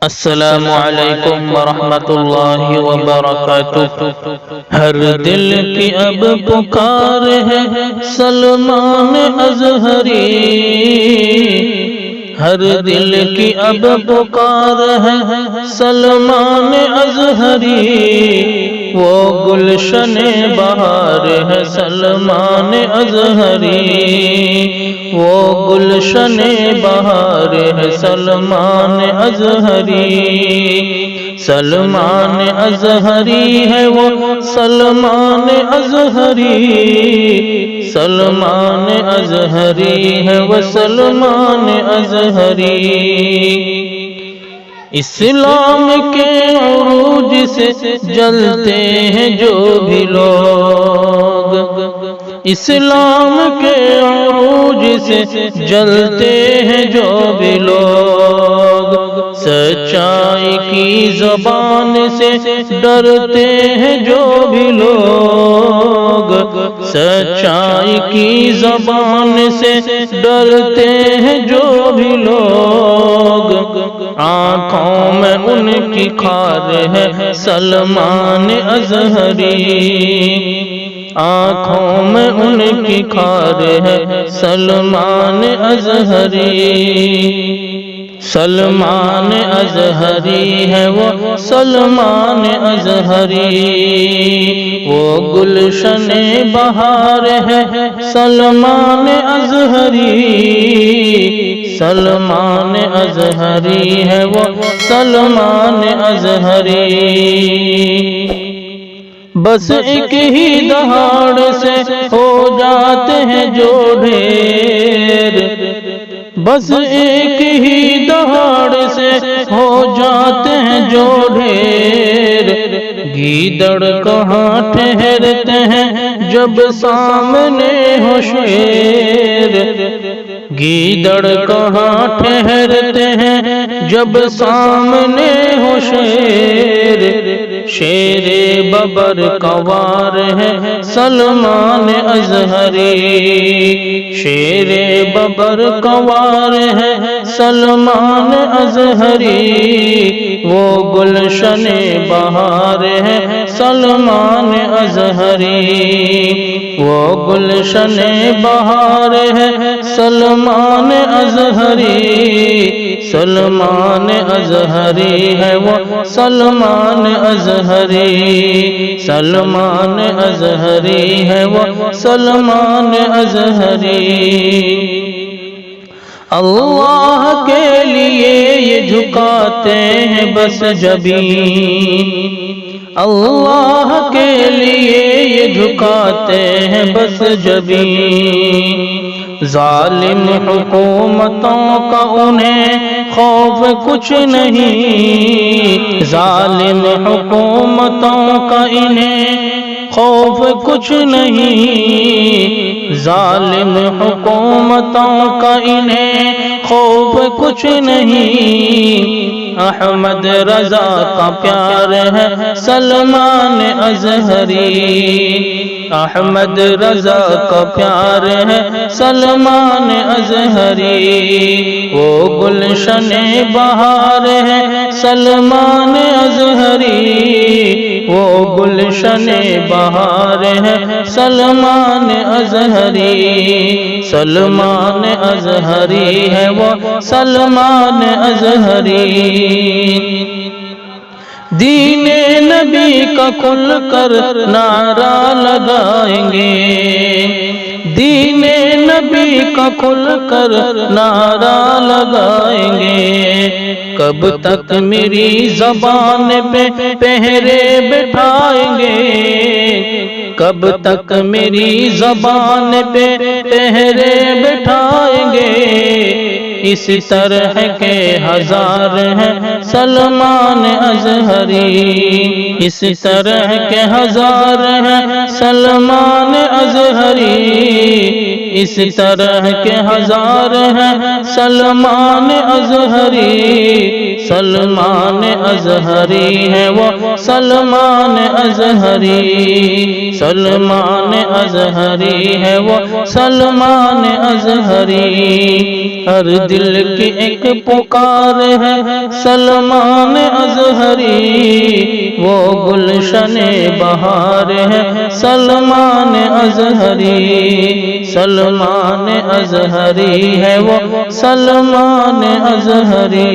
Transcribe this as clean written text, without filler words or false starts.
السلام علیکم ورحمۃ اللہ وبرکاتہ۔ ہر دل کی اب پکار ہے سلمان اظہری، ہر دل کی اب پکار ہے سلمان اظہری، وہ گلشن بہار ہے سلمان اظہری، وہ گلشن بہار ہے سلمان اظہری، سلمان اظہری ہے وہ سلمان اظہری، سلمان اظہری ہے وہ سلمان اظہری۔ اسلام کے عروج سے جلتے ہیں جو بھی لوگ، اسلام کے عروج سے جلتے ہیں جو بھی لوگ، سچائی کی زبان سے ڈرتے ہیں جو بھی لوگ، سچائی کی زبان سے ڈرتے ہیں جو بھی لوگ، آنکھوں میں ان کی خار ہے سلمان اظہری، آنکھوں میں ان کی خار ہے سلمان اظہری، سلمان اظہری ہے وہ سلمان اظہری، وہ گلشن بہار ہے سلمان اظہری، سلمان اظہری ہے وہ سلمان اظہری، بس ایک ہی دہاڑ سے ہو جاتے ہیں جو ڈھیر، بس ایک ہی دہاڑ سے ہو جاتے ہیں جو ڈھیر، گیدڑ کہاں ٹھہرتے ہیں جب سامنے ہو شیر، گیدڑ کہاں ٹھہرتے ہیں جب سامنے ہو شیر، شیر ببر کوار ہے سلمان اظہری، شیر ببر کوار ہے سلمان اظہری، وہ گلشن بہار ہے سلمان اظہری، وہ گلشن بہار ہے سلمان اظہری، سلمان اظہری ہے وہ سلمان اظہری، سلمان اظہری ہے وہ سلمان اظہری، اللہ کے لیے یہ جھکاتے ہیں بس جبین، اللہ کے لیے یہ جھکاتے ہیں بس جبین، ظالم حکومتوں کا انہیں خوف کچھ نہیں، ظالم حکومتوں کا انہیں خوف کچھ نہیں، ظالم حکومتوں کا انہیں خوف کچھ نہیں، احمد رضا کا پیار ہے سلمان اظہری، احمد رضا کا پیار ہے سلمان اظہری، وہ گلشن بہار ہے سلمان اظہری، وہ گلشن بہار ہے سلمان اظہری، سلمان اظہری ہے وہ سلمان اظہری، دین نبی کا کھل کر نعرہ لگائیں گے، دین نبی کا کھل کر نعرہ لگائیں گے، کب تک میری زبان پہ پہرے بٹھائیں گے، کب تک میری زبان پہ پہرے بٹھائیں گے، اس طرح کے ہزار ہیں سلمان اظہری، اس طرح کے ہزار ہیں سلمان اظہری، اس طرح کے ہزار ہیں سلمان اظہری، سلمان اظہری ہے وہ سلمان اظہری، سلمان اظہری ہے وہ سلمان اظہری، ہر دل کی ایک پکار ہے سلمان اظہری، وہ گلشن بہار ہے سلمان اظہری، سلمان اظہری ہے وہ سلمان اظہری۔